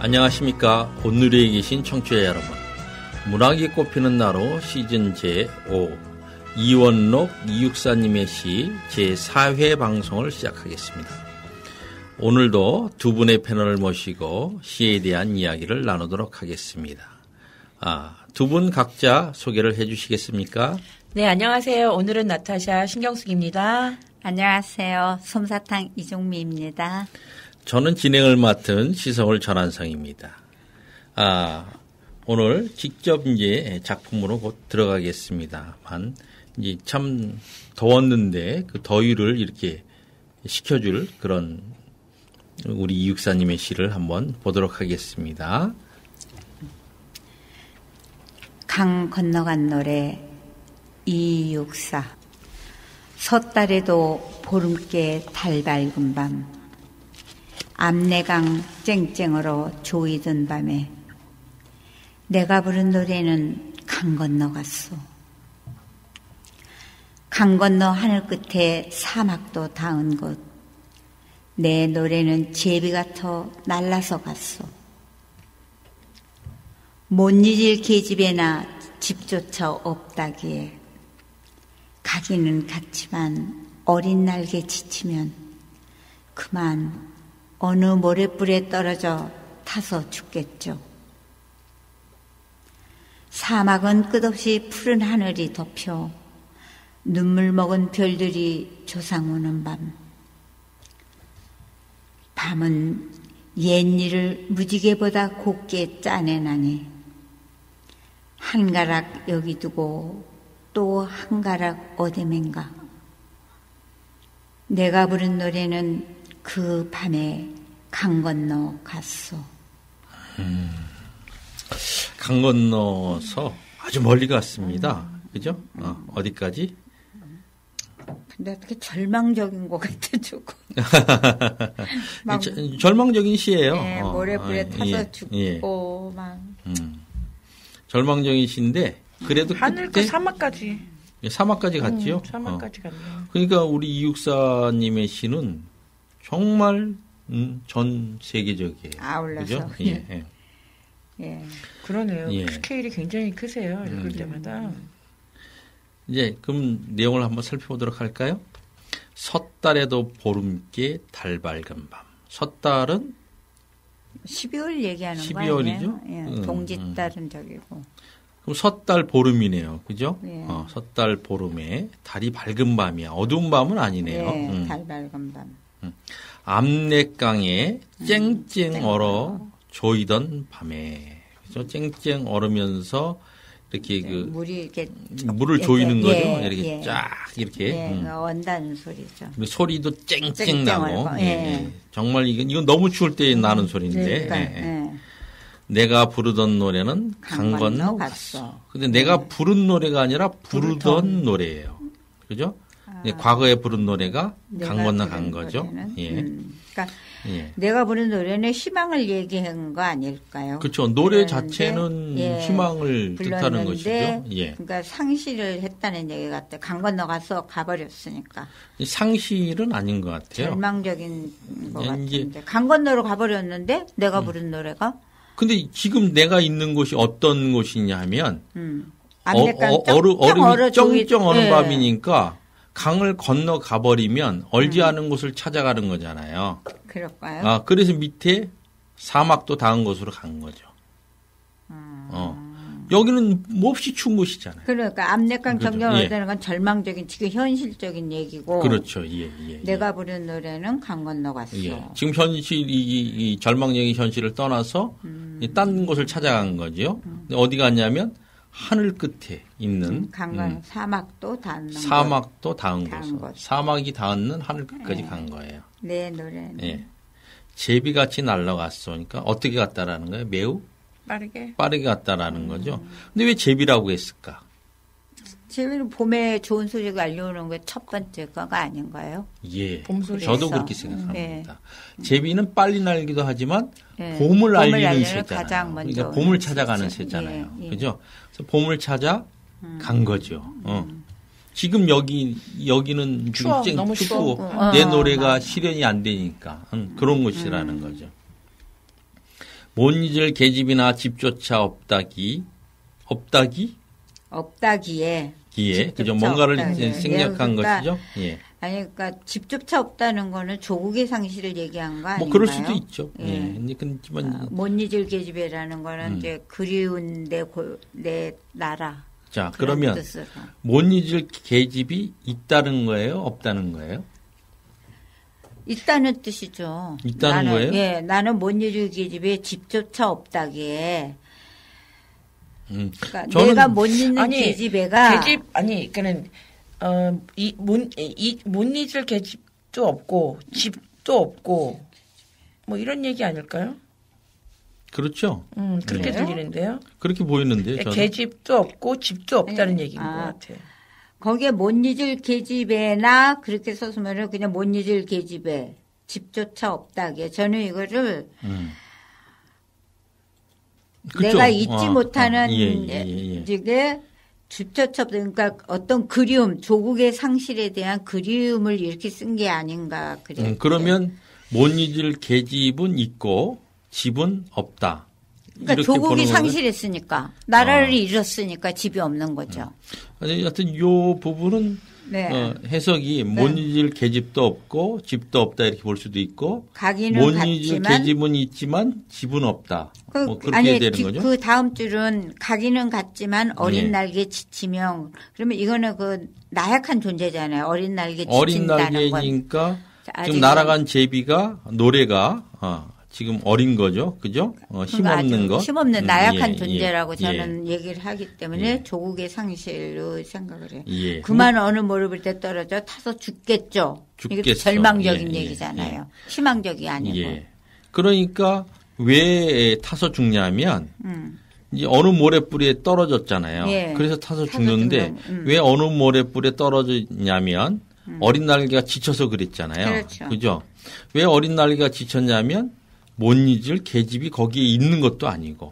안녕하십니까. 온누리에 계신 청취자 여러분. 문학이 꽃피는 나로 시즌 제5 이원록 이육사님의 시 제4회 방송을 시작하겠습니다. 오늘도 두 분의 패널을 모시고 시에 대한 이야기를 나누도록 하겠습니다. 두 분 각자 소개를 해 주시겠습니까? 네, 안녕하세요. 오늘은 나타샤 신경숙입니다. 안녕하세요. 솜사탕 이종미입니다. 저는 진행을 맡은 시성을 전한성입니다. 오늘 직접 이제 작품으로 곧 들어가겠습니다만, 이제 참 더웠는데 그 더위를 이렇게 식혀줄 그런 우리 이육사님의 시를 한번 보도록 하겠습니다. 강 건너간 노래 이육사. 섣달에도 보름께 달 밝은 밤, 압내강 쨍쨍으로 조이던 밤에 내가 부른 노래는 강 건너갔소. 강 건너 하늘 끝에 사막도 닿은 곳, 내 노래는 제비 같아 날라서 갔소. 못 잊을 계집애나 집조차 없다기에 가기는 갔지만 어린 날개 지치면 그만 어느 모래불에 떨어져 타서 죽겠죠. 사막은 끝없이 푸른 하늘이 덮여 눈물 먹은 별들이 조상오는 밤. 밤은 옛일을 무지개보다 곱게 짜내나니 한 가락 여기 두고 또 한 가락 어디맨가. 내가 부른 노래는 그 밤에 강 건너 갔소. 강 건너서 아주 멀리 갔습니다. 그죠? 어디까지? 근데 어떻게 절망적인 것 같아, 조금. 절망적인 시예요. 네, 모래불에 타서 죽고, 막. 절망적인 시인데, 그래도 하늘 끝 사막까지. 사막까지 갔지요? 사막까지 갔네요. 그러니까 우리 이육사님의 시는 정말 전 세계적이에요. 아울러서. 그죠? 예. 예. 그러네요. 예. 스케일이 굉장히 크세요. 읽을 때마다. 이제 그럼 내용을 한번 살펴보도록 할까요? 섣달에도 보름께 달 밝은 밤. 섣달은 12월 얘기하는 12월이죠? 거 아니에요? 예. 동짓달은 저기고. 그럼 섣달 보름이네요. 그죠? 예. 섣달 보름에 달이 밝은 밤이야. 어두운 밤은 아니네요. 예, 달 밝은 밤. 압내강에 쨍쨍 얼어 조이던 밤에. 그죠? 쨍쨍 얼으면서 이렇게 물이 이렇게 물을 조이는 거죠. 예, 이렇게 예. 쫙 이렇게. 원다는 소리죠. 소리도 쨍쨍 나고. 얼고, 예. 정말 이건 너무 추울 때 나는 소리인데. 그러니까, 예. 내가 부르던 노래는 강 건너 갔어. 근데 내가 부른 노래가 아니라 부르던 노래예요. 그죠? 과거에 부른 노래가 강 건너 간 거죠. 예. 그러니까 예. 내가 부른 노래는 희망을 얘기한 거 아닐까요? 그렇죠. 노래 자체는 희망을 뜻하는 것이죠. 예. 그러니까 상실을 했다는 얘기 같아. 강 건너 가서 가버렸으니까. 상실은 아닌 것 같아요. 절망적인 것 같은데. 강 건너로 가버렸는데 내가 부른 노래가. 근데 지금 내가 있는 곳이 어떤 곳이냐 하면 얼음이 쩡쩡 어는 밤이니까 강을 건너 가버리면 얼지 않은 곳을 찾아가는 거잖아요. 그럴까요? 그래서 밑에 사막도 닿은 곳으로 간 거죠. 여기는 몹시 추운 곳이잖아요. 그러니까 압내강 정경을 얻는 건 절망적인 지금 현실적인 얘기고. 그렇죠. 예. 내가 부른 노래는 강 건너 갔어. 예. 지금 이 절망적인 현실을 떠나서 딴 곳을 찾아간 거죠. 어디 갔냐면 하늘 끝에 있는 사막도 닿는 곳. 사막이 닿는 하늘 끝까지 간 거예요. 내 노래는. 예. 제비같이 날아갔어. 그러니까 어떻게 갔다라는 거예요? 매우 빠르게 갔다라는 거죠. 근데 왜 제비라고 했을까? 제비는 봄에 좋은 소리가 알려오는 게 첫 번째 거가 아닌가요? 예. 저도 그렇게 생각합니다. 제비는 빨리 날기도 하지만 봄을 알리는 새잖아요. 그러니까 봄을 찾아가는 새잖아요. 그죠? 그래서 봄을 찾아 간 거죠. 지금 여기는 너무 춥고 내 노래가 실현이 안 되니까 그런 곳이라는 거죠. 못 잊을 계집이나 집조차 없다기에 그죠? 뭔가를 없다기에. 생략한 그러니까, 것이죠. 예. 아니 그러니까 집조차 없다는 거는 조국의 상실을 얘기한 거 아닌가요? 뭐 그럴 수도 있죠. 예. 예. 그렇지만 못 잊을 계집애라는 거는 이제 그리운 내 나라. 자, 그런 그러면 뜻으로. 못 잊을 계집이 있다는 거예요? 없다는 거예요? 있다는 뜻이죠. 있다는 거예요? 예, 나는 못 잊을 계집에 집조차 없다기에. 그러니까 내가 못 잊는 계집애가 그러니까는 못 잊을 계집도 없고 집도 없고 뭐 이런 얘기 아닐까요? 그렇죠. 그렇게 들리는데요. 그렇게 보이는데요. 저는. 계집도 없고 집도 없다는 얘기인 것 같아요. 거기에 못 잊을 계집애나 그렇게 썼으면 그냥 못 잊을 계집애 집조차 없다기에 저는 이거를 내가 잊지 못하는 이게 집조차 없다 그러니까 어떤 그리움 조국의 상실에 대한 그리움을 이렇게 쓴 게 아닌가 그래요. 그러면 못 잊을 계집은 있고 집은 없다. 그러니까 조국이 상실했으니까 나라를 잃었으니까 집이 없는 거죠. 아니, 하여튼 이 부분은 해석이 못 잊을 계집도 없고 집도 없다 이렇게 볼 수도 있고 못 잊을 계집은 있지만 집은 없다. 뭐 그렇게 되는 거죠. 그 다음 줄은 가기는 같지만 어린 날개 지치명 그러면 이거는 그 나약한 존재잖아요. 어린 날개 지친다는 어린 날개니까 지금 날아간 제비가 노래가 지금 어린 거죠. 그죠? 힘없는 거. 힘없는 나약한 존재라고 저는 얘기를 하기 때문에 조국의 상실로 생각을 해요. 그만 어느 무릎을 때 떨어져 타서 죽겠죠. 이게 절망적인 얘기잖아요. 희망적이 아니고. 그러니까 왜 타서 죽냐면 이제 어느 모래뿌리에 떨어졌잖아요. 그래서 타서 죽는데 왜 어느 모래뿌리에 떨어졌냐면 어린 날개가 지쳐서 그랬잖아요. 그렇죠. 그죠? 왜 어린 날개가 지쳤냐면 못 잊을 계집이 거기에 있는 것도 아니고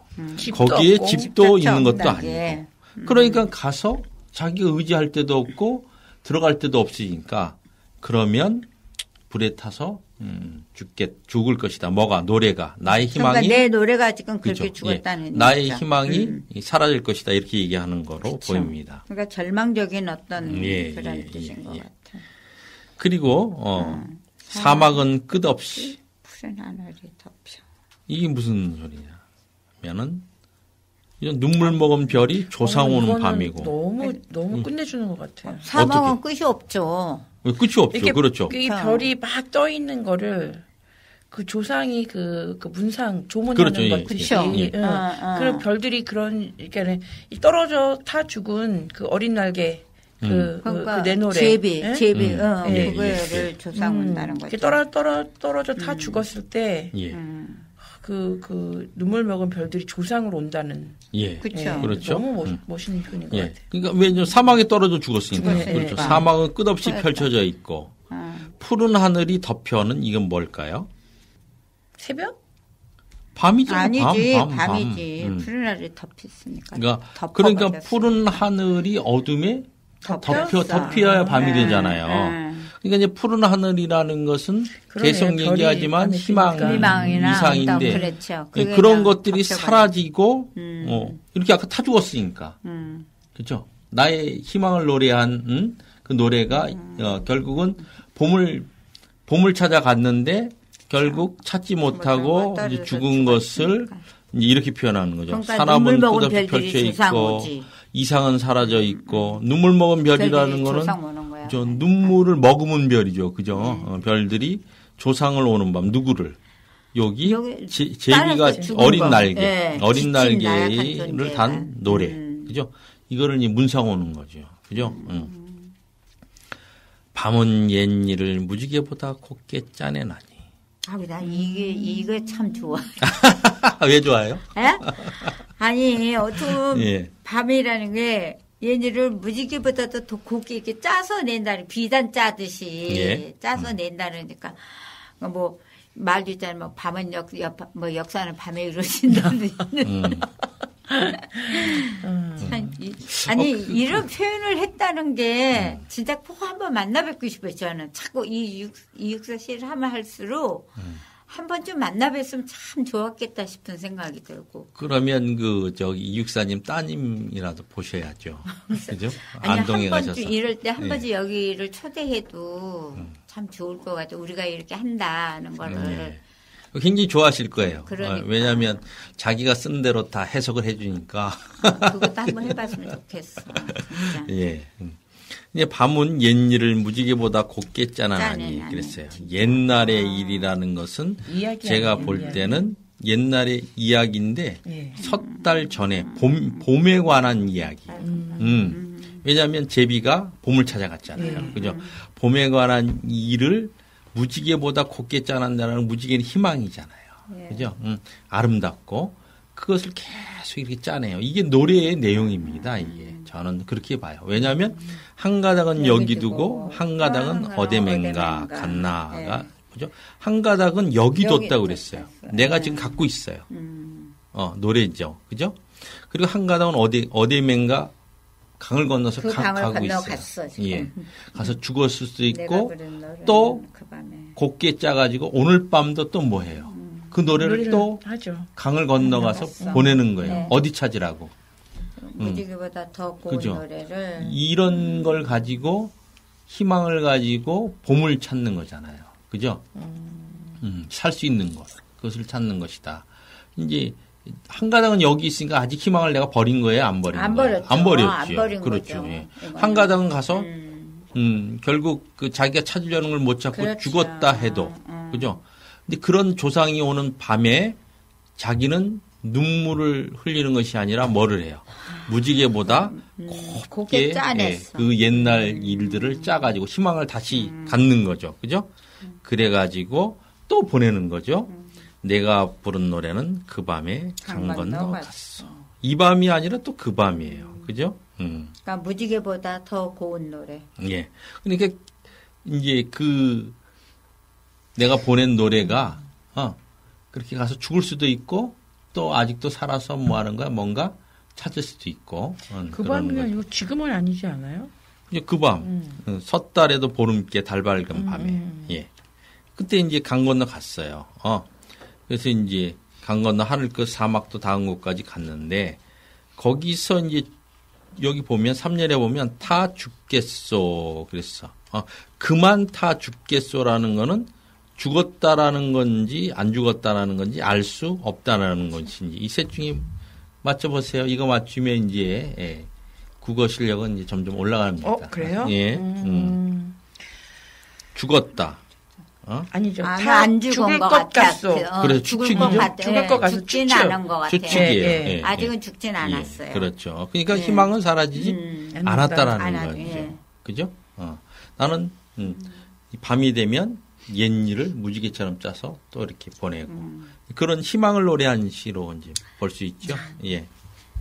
거기에 집도 있는 것도 아니고 그러니까 가서 자기가 의지할 데도 없고 들어갈 데도 없으니까 그러면 불에 타서 죽을 것이다. 뭐가 노래가 나의 희망이 그러니까 내 노래가 지금 그렇게 죽었다는 나의 희망이 사라질 것이다 이렇게 얘기하는 거로 보입니다. 그러니까 절망적인 어떤 그런 뜻인 것 같아요. 그리고 사막은 끝없이 푸른 하늘이 덮여. 이게 무슨 소리냐면은 눈물 먹은 별이 조상 오는 밤이고 너무 끝내주는 것 같아요. 사막은 끝이 없죠. 끝이 없죠. 그렇죠. 이 별이 막 떠 있는 거를 그 조상이 그 문상 조문하는 것들이 그런 별들이 그러니까 떨어져 타 죽은 그 어린 날개 그 내 노래 제비 그거를 조상 온다는 거죠. 떨어져 타 죽었을 때 그 눈물 먹은 별들이 조상으로 온다는. 그렇죠. 너무 멋있는 표현인 것 같아요. 그러니까 왜 사막에 떨어져 죽었으니까. 그렇죠. 사막은 끝없이 펼쳐져 있고 푸른 하늘이 덮여는 이건 뭘까요? 새벽? 밤이죠. 아니지, 밤이지. 푸른 하늘이 덮였으니까. 그러니까 푸른 하늘이 어둠에 덮여야 밤이 되잖아요. 그러니까 이제 푸른 하늘이라는 것은 계속 얘기하지만 희망이나 이상인데 그렇죠. 그런 것들이 사라지고 이렇게 아까 타 죽었으니까 그렇죠. 나의 희망을 노래한 그 노래가 결국은 봄을 찾아갔는데 결국 찾지 못하고 이제 죽은 것을 이제 이렇게 표현하는 거죠. 그러니까 사람은 끝없이 펼쳐 있고 이상은 사라져 있고 눈물 먹은 별이라는 거는 저 눈물을 머금은 별이죠. 그죠? 별들이 조상을 오는 밤 누구를 여기 제비가 어린 날개 어린 날개를 단 노래 그죠? 이거를 이제 문상 오는 거죠. 그죠? 밤은 옛일을 무지개보다 곱게 짜내나니. 나 이게 참 좋아. 왜 좋아요? 아니, 어떤 밤이라는 게 얘네를 무지개보다도 더 곱게 이렇게 짜서 낸다는 비단 짜듯이 짜서 낸다니까 뭐 말도 있잖아요. 뭐 밤은 역사는 밤에 이루어진다는. 아니 이런 표현을 했다는 게 진짜 꼭 한번 만나 뵙고 싶어요. 저는 자꾸 이 육사 씨를 하면 할수록 한 번쯤 만나뵀으면 참 좋았겠다 싶은 생각이 들고. 그러면 이육사님 따님이라도 보셔야죠. 그죠? 아니, 안동에 한 가셔서. 이럴 때 한 번쯤 여기를 초대해도 참 좋을 것 같아요. 우리가 이렇게 한다는 거를. 네. 굉장히 좋아하실 거예요. 그러니까. 왜냐하면 자기가 쓴 대로 다 해석을 해주니까. 그것도 한번 해봤으면 좋겠어. 진짜. 예. 이제 밤은 옛일을 무지개보다 곱게 짜나니 그랬어요. 옛날의 일이라는 것은 제가 볼 때는 옛날의 이야기인데 섣달 전에 봄에 관한 이야기. 왜냐하면 제비가 봄을 찾아갔잖아요. 그죠? 봄에 관한 일을 무지개보다 곱게 짜낸다는 무지개는 희망이잖아요. 그죠? 아름답고 그것을 계속 이렇게 짜내요. 이게 노래의 내용입니다. 이게 저는 그렇게 봐요. 왜냐하면 한 가닥은 여기 두고 한 가닥은 어디맨가 갔나가 그죠? 한 가닥은 여기 뒀다고 그랬어요. 내가 지금 갖고 있어요. 노래죠. 그죠? 그리고 한 가닥은 어디맨가 강을 건너서 가고 있어요. 예. 가서 죽었을 수도 있고 또 곱게 짜가지고 오늘 밤도 또 뭐 해요? 그 노래를 또 하죠. 강을 건너가서 보내는 거예요. 네. 어디 찾으라고. 무지개보다 더 고운 그죠? 노래를. 이런 걸 가지고 희망을 가지고 봄을 찾는 거잖아요. 그죠? 살 수 있는 것. 그것을 찾는 것이다. 이제 한 가닥은 여기 있으니까 아직 희망을 내가 버린 거예요? 안 버린 거예요? 안 버렸죠. 안 버린 그렇죠. 예. 한 가닥은 가서 결국 자기가 찾으려는 걸 못 찾고 그렇죠. 죽었다 해도 그죠? 근데 그런 조상이 오는 밤에 자기는 눈물을 흘리는 것이 아니라 뭐를 해요? 무지개보다 곱게 그 옛날 일들을 짜가지고 희망을 다시 갖는 거죠. 그죠? 그래가지고 또 보내는 거죠. 내가 부른 노래는 그 밤에 강 건너 갔어. 이 밤이 아니라 또 그 밤이에요. 그죠? 그러니까 무지개보다 더 고운 노래. 예. 그러니까 이제 내가 보낸 노래가 그렇게 가서 죽을 수도 있고 또 아직도 살아서 뭐 하는 거야? 뭔가 찾을 수도 있고. 그 밤이 아니고 지금은 아니지 않아요? 그 밤. 섣달에도 보름께 달 밝은 밤에. 예. 그때 이제 강 건너 갔어요. 그래서 이제 강 건너 하늘 끝 사막도 닿은 곳까지 갔는데 거기서 이제 여기 보면 3절에 보면 타 죽겠소 그랬어. 그만 타 죽겠소라는 거는 죽었다라는 건지 안 죽었다라는 건지 알 수 없다라는 것인지 이 셋 중에 맞춰보세요. 이거 맞추면 이제 국어 실력은 이제 점점 올라갑니다. 그래요? 예. 죽었다. 아니죠. 안 죽은 것 같았어. 그래서 죽을 것 같아. 죽을 것 같아서 죽진 않은 것 같아요. 추측이에요. 아직은 죽진 않았어요. 그렇죠. 그러니까 희망은 사라지지 않았다라는 거죠. 그죠? 나는 밤이 되면 옛일을 무지개처럼 짜서 또 이렇게 보내고 그런 희망을 노래한 시로 이제 볼 수 있죠. 예.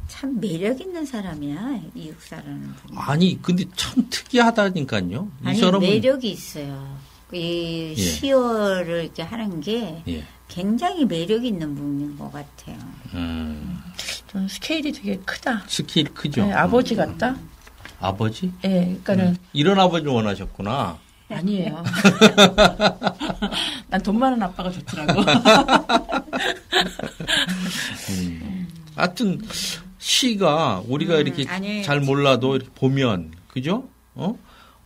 참 매력 있는 사람이야 이육사라는 분이. 아니 근데 참 특이하다니까요. 이 사람은 매력이 있어요. 이 시어를 이렇게 하는 게 굉장히 매력 있는 분인 것 같아요. 저는 스케일이 되게 크다. 스케일 크죠. 네, 아버지 같다. 아버지? 네, 그러니까는 이런 아버지 원하셨구나. 아니에요. 난 돈 많은 아빠가 좋더라고. 하여튼 시가 우리가 이렇게 잘 몰라도 이렇게 보면 그죠?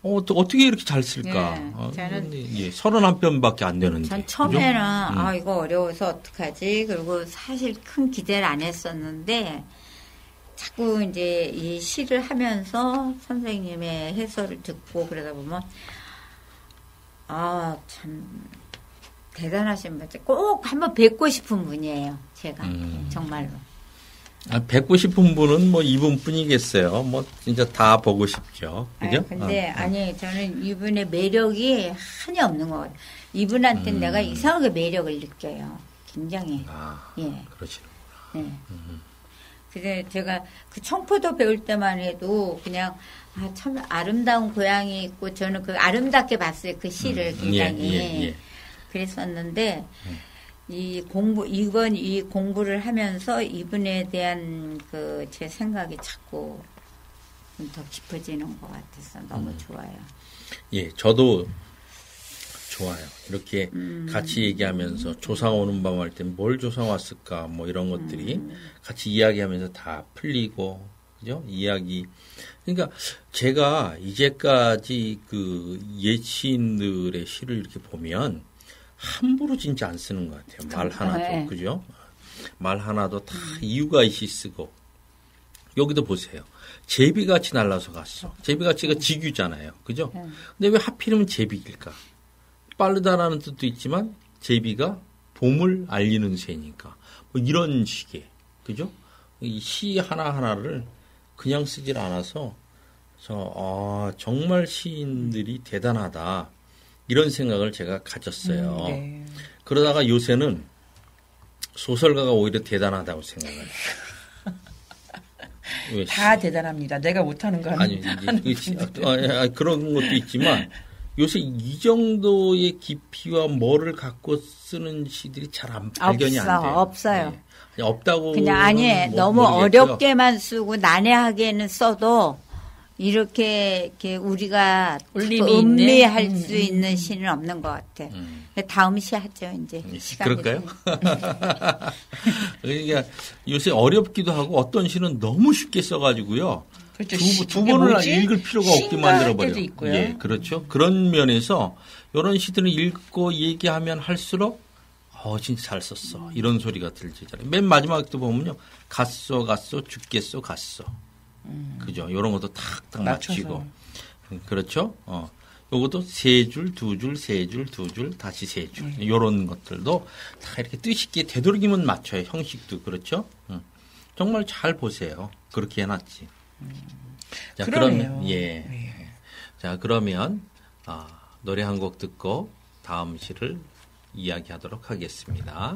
어떻게 이렇게 잘 쓸까? 저는 31편밖에 안 되는데. 전 처음에는 이거 어려워서 어떡하지? 그리고 사실 큰 기대를 안 했었는데 자꾸 이제 이 시를 하면서 선생님의 해설을 듣고 그러다 보면 참 대단하신 분. 꼭 한번 뵙고 싶은 분이에요. 제가 정말로. 뵙고 싶은 분은 뭐 이분뿐이겠어요. 뭐 진짜 다 보고 싶죠. 그죠? 근데 저는 이분의 매력이 한이 없는 것 같아요. 이분한테는 내가 이상하게 매력을 느껴요. 굉장히. 그러시구나. 네. 그래 제가 그 청포도 배울 때만 해도 그냥 참 아름다운 고향이 있고 저는 그 아름답게 봤어요. 그 시를 굉장히. 그랬었는데 이번 이 공부를 하면서 이분에 대한 제 생각이 자꾸 좀 더 깊어지는 것 같아서 너무 좋아요. 예, 저도 좋아요. 이렇게 같이 얘기하면서 조상 오는 밤 할 때 뭘 조상 왔을까 뭐 이런 것들이 같이 이야기하면서 다 풀리고 그죠? 이야기. 그러니까 제가 이제까지 그 옛 시인들의 시를 이렇게 보면 함부로 진짜 안 쓰는 것 같아요. 말 하나도. 네. 그죠? 말 하나도 다 이유가 있이 쓰고. 여기도 보세요. 제비같이 날라서 갔어. 제비같이가 직유잖아요. 그죠? 근데 왜 하필이면 제비일까? 빠르다라는 뜻도 있지만 제비가 봄을 알리는 새니까. 뭐 이런 식의. 그죠? 이 시 하나하나를 그냥 쓰질 않아서 정말 시인들이 대단하다. 이런 생각을 제가 가졌어요. 네. 그러다가 요새는 소설가가 오히려 대단하다고 생각을 해요. 다 대단합니다. 내가 못하는 거 아니, 그런 것도 있지만 요새 이 정도의 깊이와 뭐를 갖고 쓰는 시들이 잘 발견이 안 돼요. 없어요. 네. 없다고. 그냥 너무 모르겠고요. 어렵게만 쓰고 난해하게는 써도 이렇게 우리가 음미할 수 있는 시는 없는 것 같아. 다음 시 하죠, 이제. 그럴까요? 그러니까 요새 어렵기도 하고 어떤 시는 너무 쉽게 써가지고요. 그렇죠. 두 번을 읽을 필요가 없게 만들어버려요. 예, 그렇죠. 그런 면에서 이런 시들을 읽고 얘기하면 할수록 진짜 잘 썼어. 이런 소리가 들리잖아요. 맨 마지막도 보면요. 갔어, 죽겠어, 갔어. 그죠. 이런 것도 탁탁 맞추고. 그렇죠. 요것도 세 줄, 두 줄, 세 줄, 두 줄, 다시 세 줄. 요런 것들도 다 이렇게 뜻있게 되도록이면 맞춰요. 형식도 그렇죠. 정말 잘 보세요. 그렇게 해놨지. 자, 그러면, 예. 네. 자, 그러면, 노래 한 곡 듣고 다음 시를 이야기하도록 하겠습니다.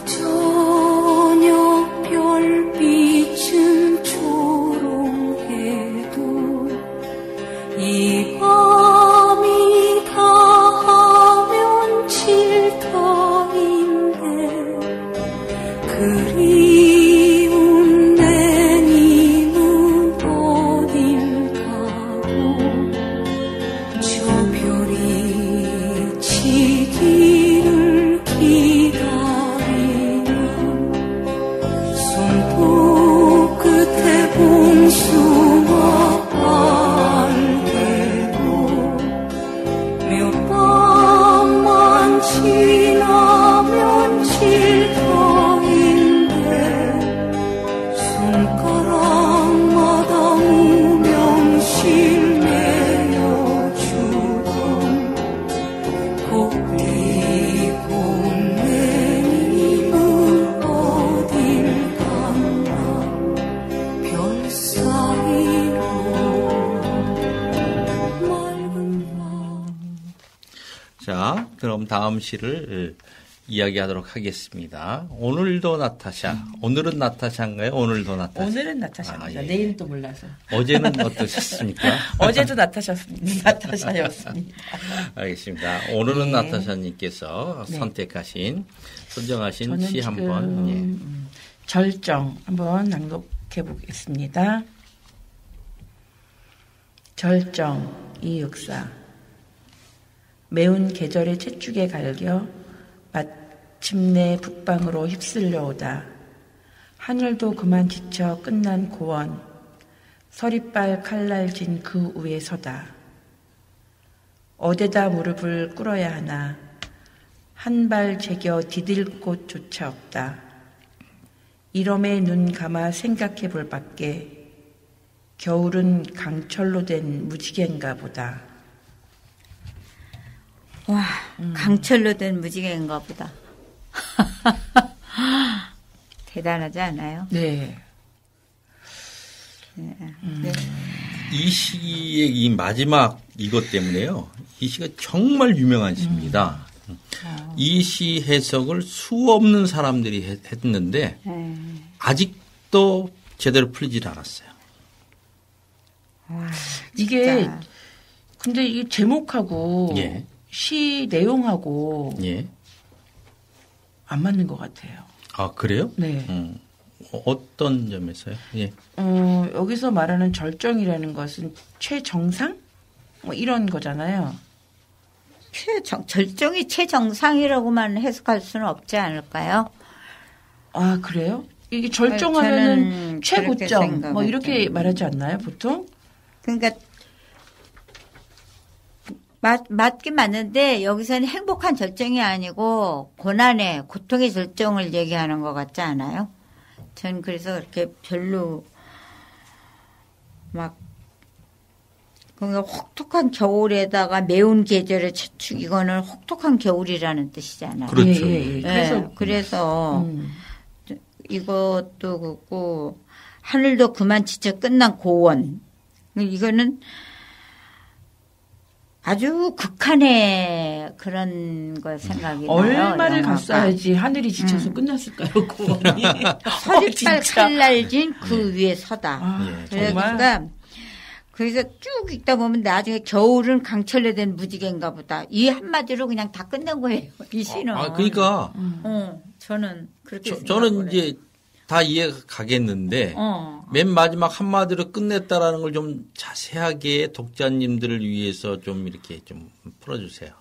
저녁 별빛은 조롱해도 이 밤이 다하면 칠터인데 그리운 내 님은 어딜 가고 저 별이 지기를 손톱 끝에 봉숭아 알게도 몇 밤만 지나면 칠터인데 손가락마다 무명실 내어주던 고삐고 내 님은 어딜 별 사이로 맑은 밤. 자, 그럼 다음 시를 이야기하도록 하겠습니다. 오늘도 나타샤. 오늘은 나타샤인가요? 오늘도 나타샤. 오늘은 나타샤입니다. 예. 내일은 또 몰라서. 어제는 어떠셨습니까? 어제도 나타샤였습니다. 알겠습니다. 오늘은 나타샤님께서 선택하신, 선정하신 시 한번. 절정 한번 낭독해 보겠습니다. 절정 이육사. 매운 계절의 채축에 갈겨 마침내 북방으로 휩쓸려 오다. 하늘도 그만 지쳐 끝난 고원. 서리빨 칼날진 그 위에 서다. 어디다 무릎을 꿇어야 하나. 한 발 제겨 디딜 곳조차 없다. 이러매 눈 감아 생각해 볼 밖에 겨울은 강철로 된 무지개인가 보다. 와, 강철로 된 무지개인가 보다. 대단하지 않아요? 네. 네. 이 시의 이 마지막 이것 때문에요. 이 시가 정말 유명한 시입니다. 이 시 해석을 수없는 사람들이 했는데 아직도 제대로 풀리질 않았어요. 와, 이게 근데 이 제목하고 예. 시 내용하고 예. 안 맞는 것 같아요. 아 그래요? 네. 어떤 점에서요? 예. 여기서 말하는 절정이라는 것은 최정상 뭐 이런 거잖아요. 절정이 최정상이라고만 해석할 수는 없지 않을까요? 아 그래요? 이게 절정하면은 최고점 뭐 이렇게 말하지 않나요, 보통? 그러니까 맞긴 맞는데 여기서는 행복한 절정이 아니고 고난의 고통의 절정을 얘기하는 것 같지 않아요? 전 그래서 그렇게 별로 막 그러니까 혹독한 겨울에다가 매운 계절의 채축 이거는 혹독한 겨울이라는 뜻이잖아요. 그렇죠. 예. 그래서 이것도 그렇고 하늘도 그만 지쳐 끝난 고원 이거는 아주 극한의 그런 걸 생각이 나요. 얼마를 갔어야지 하늘이 지쳐서 끝났을까요? 고원이. 서리빨 칼날진 그 위에 서다. 그러니까 그래서 쭉 읽다 보면 나중에 겨울은 강철로된 무지개인가 보다. 이 한마디로 그냥 다 끝낸 거예요. 이 시는. 그러니까. 저는 그렇게 저는 이제 다 이해가 가겠는데 맨 마지막 한마디로 끝냈다라는 걸 좀 자세하게 독자님들을 위해서 좀 이렇게 좀 풀어주세요.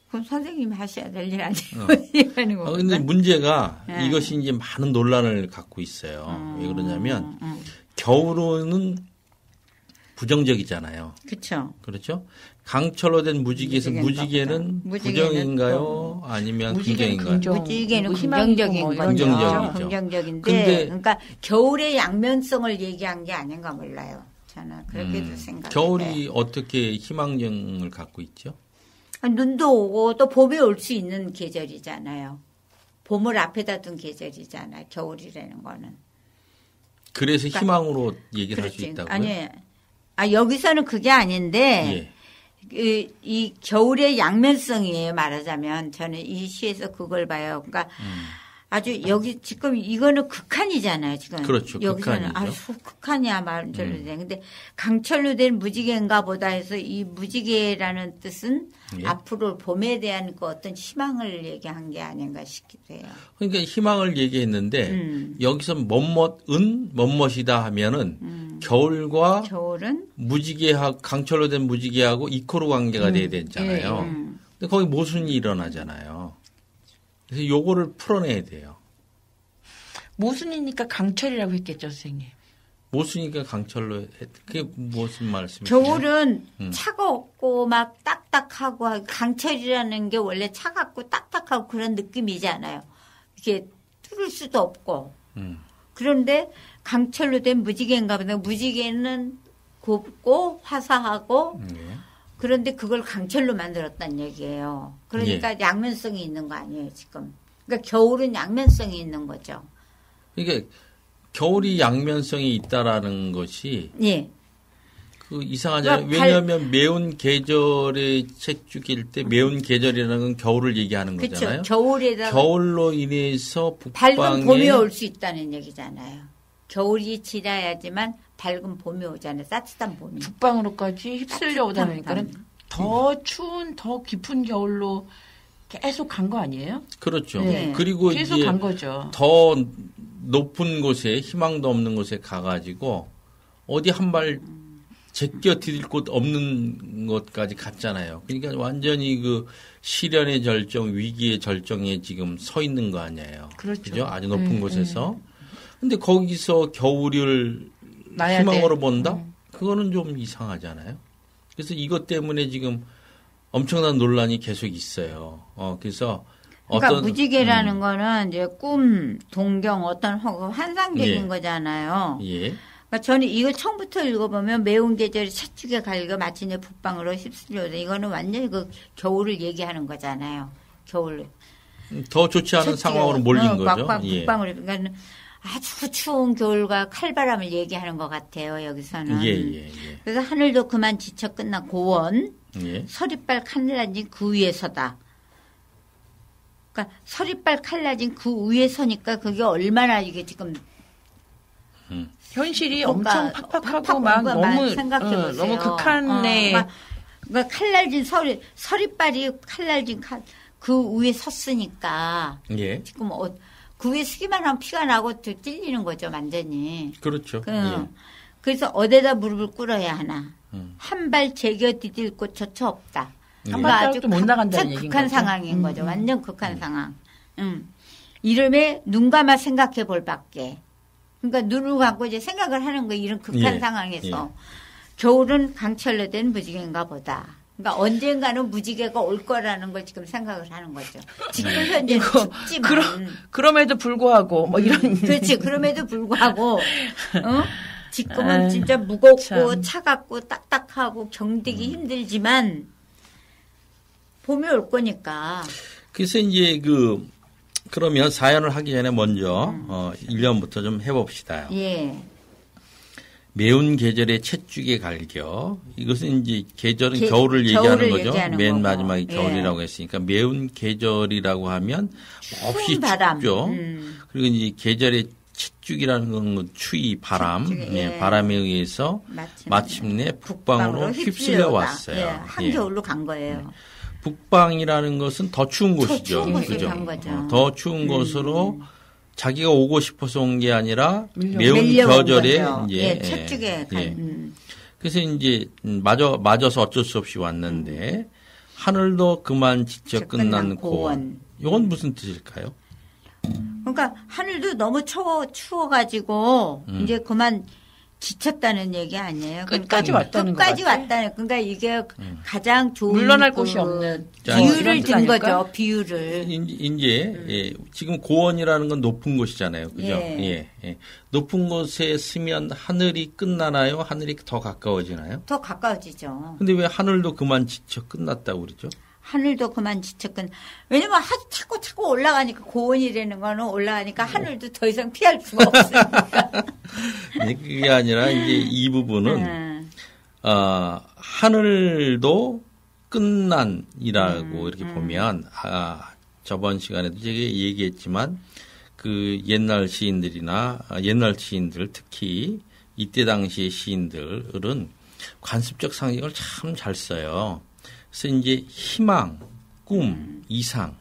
그럼 선생님이 하셔야 될 일 아니에요? 그런데 문제가 이것이 이제 많은 논란을 갖고 있어요. 왜 그러냐면 겨울은 부정적이잖아요. 그렇죠. 그렇죠. 강철로 된 무지개에서 무지개는 부정인가요? 아니면 긍정인가요? 무지개는 긍정적인 거죠. 긍정적인데 그러니까 겨울의 양면성을 얘기한 게 아닌가 몰라요. 저는 그렇게도 생각해요. 겨울이 어떻게 희망정을 갖고 있죠? 눈도 오고 또 봄이 올 수 있는 계절이잖아요. 봄을 앞에다 둔 계절이잖아요. 겨울이라는 거는. 그래서 그러니까, 희망으로 얘기를 할 수 있다고요? 아니, 여기서는 그게 아닌데 이 겨울의 양면성이에요. 말하자면 저는 이 시에서 그걸 봐요. 그러니까 아주 여기 지금 이거는 극한이잖아요. 지금 그렇죠. 여기서는 아주 극한이야 말절로 돼. 근데 강철로 된 무지개인가 보다 해서 이 무지개라는 뜻은 앞으로 봄에 대한 그 어떤 희망을 얘기한 게 아닌가 싶기도 해요. 그러니까 희망을 얘기했는데 여기서 멋멋이다 하면은 겨울은 무지개하고 강철로 된 무지개하고 이코로 관계가 돼야 되잖아요. 근데 거기 모순이 일어나잖아요. 그래서 요거를 풀어내야 돼요. 모순이니까 강철이라고 했겠죠, 선생님. 모순이니까 강철로 그게 무슨 말씀이세요? 겨울은 차갑고 막 딱딱하고 강철이라는 게 원래 차갑고 딱딱하고 그런 느낌이잖아요. 이렇게 뚫을 수도 없고. 그런데 강철로 된 무지개인가 보다. 무지개는 곱고 화사하고 그런데 그걸 강철로 만들었다는 얘기예요. 그러니까 양면성이 있는 거 아니에요, 지금. 그러니까 겨울은 양면성이 있는 거죠. 그러니까 겨울이 양면성이 있다라는 것이 그 이상하잖아요. 왜냐하면 매운 계절의 채축일 때 매운 계절이라는 건 겨울을 얘기하는 거잖아요. 겨울에다가 겨울로 인해서 북방에 밝은 봄이 올 수 있다는 얘기잖아요. 겨울이 지나야지만 밝은 봄이 오잖아요. 따뜻한 봄이. 북방으로까지 휩쓸려 오다 보니까 더 추운 더 깊은 겨울로 계속 간 거 아니에요? 그렇죠. 그리고 계속 이제 간 거죠. 더 높은 곳에 희망도 없는 곳에 가가지고 어디 한 발 제껴 디딜 곳 없는 것까지 갔잖아요. 그러니까 완전히 그 시련의 절정, 위기의 절정에 지금 서 있는 거 아니에요. 그렇죠. 아주 높은 곳에서. 근데 거기서 겨울을 희망으로 본다? 그거는 좀 이상하잖아요. 그래서 이것 때문에 지금 엄청난 논란이 계속 있어요. 그래서 그러니까 무지개라는 거는 이제 꿈, 동경, 어떤 환상적인 거잖아요. 그러니까 저는 이걸 처음부터 읽어보면 매운 계절이 채축에 갈겨 마치 내 북방으로 휩쓸려오다. 이거는 완전히 그 겨울을 얘기하는 거잖아요. 겨울. 더 좋지 않은 상황으로 몰린 거죠. 북방으로. 그러니까 아주 추운 겨울과 칼바람을 얘기하는 것 같아요. 여기서는. 그래서 하늘도 그만 지쳐 끝난 고원. 서리빨 칼날진 그 위에 서다. 그러니까 서리빨 칼날진 그 위에 서니까 그게 얼마나 이게 지금 현실이 엄청 팍팍하고 막 너무 극한에 그러니까 칼날진 서리빨이 칼날진 그 위에 섰으니까 예. 지금 그 위에 서기만 하면 피가 나고 찔리는 거죠, 완전히. 그렇죠. 예. 그래서 어디다 무릎을 꿇어야 하나. 한 발 제겨 디딜 곳조차 없다. 한 발짝도 못 나간다는 얘기인 극한 거죠. 상황인 거죠. 완전 극한 상황. 이름에 눈 감아 생각해 볼 밖에. 그러니까 눈을 감고 이제 생각을 하는 거예요. 이런 극한 상황에서. 겨울은 강철로 된 무지개인가 보다. 그러니까 언젠가는 무지개가 올 거라는 걸 지금 생각을 하는 거죠. 지금 현재는 춥지만. 그럼에도 불구하고 뭐 이런. 그렇지. 그럼에도 불구하고. 지금은 진짜 무겁고 차갑고 딱딱하고 견디기 힘들지만 봄이 올 거니까. 그래서 이제 그러면 사연을 하기 전에 먼저 1년부터 좀 해봅시다. 예. 매운 계절의 채죽의 갈겨. 이것은 이제 계절은 겨울을 얘기하는 거죠. 맨 마지막에 겨울이라고 했으니까 매운 계절이라고 하면 없이 춥죠. 그리고 이제 계절의 채죽이라는 건 추위, 바람, 바람에 의해서 마침내 북방으로 휩쓸려 왔어요. 예, 한겨울로 간 거예요. 북방이라는 것은 더 추운 곳이죠. 그죠? 간 거죠. 더 추운 곳으로 자기가 오고 싶어서 온 게 아니라 매운 계절에 이제 채죽에 간. 그래서 이제 맞아서 어쩔 수 없이 왔는데 하늘도 그만 지쳐 끝난 고원. 이건 무슨 뜻일까요? 그러니까 하늘도 너무 추워가지고 이제 그만 지쳤다는 얘기 아니에요. 끝까지 왔다는 거 끝까지 왔다는. 그러니까 이게 가장 좋은 물러날 곳이 없는 비유를 든 거죠. 비유를. 이제 지금 고원이라는 건 높은 곳이잖아요. 그죠? 예. 높은 곳에 쓰면 하늘이 끝나나요? 하늘이 더 가까워지나요? 더 가까워지죠. 근데 왜 하늘도 그만 지쳐 끝났다고 그러죠? 하늘도 그만 지쳤건. 왜냐면 자꾸 올라가니까 고원이라는 거는 올라가니까 하늘도 더 이상 피할 수가 없으니까. 그게 아니라 이제 이 부분은 하늘도 끝난이라고 이렇게 보면 저번 시간에도 제가 얘기했지만 그 옛날 시인들 특히 이때 당시의 시인들은 관습적 상징을 참 잘 써요. 그래서 이제 희망, 꿈, 이상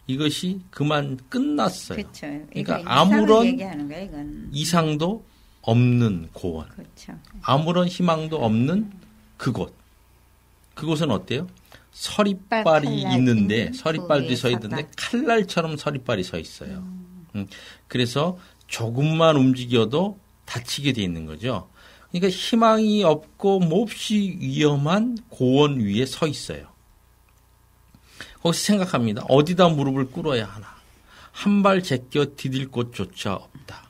이것이 그만 끝났어요. 그렇죠. 그러니까 아무런 얘기하는 거야, 이건. 이상도 없는 고원, 그렇죠. 아무런 희망도 없는 그곳. 그곳은 어때요? 서리빨이 있는데 서리빨들이 서 있는데 칼날처럼 서리빨이 서 있어요. 그래서 조금만 움직여도 다치게 돼 있는 거죠. 그러니까 희망이 없고 몹시 위험한 고원 위에 서 있어요. 거기서 생각합니다. 어디다 무릎을 꿇어야 하나. 한 발 제껴 디딜 곳조차 없다.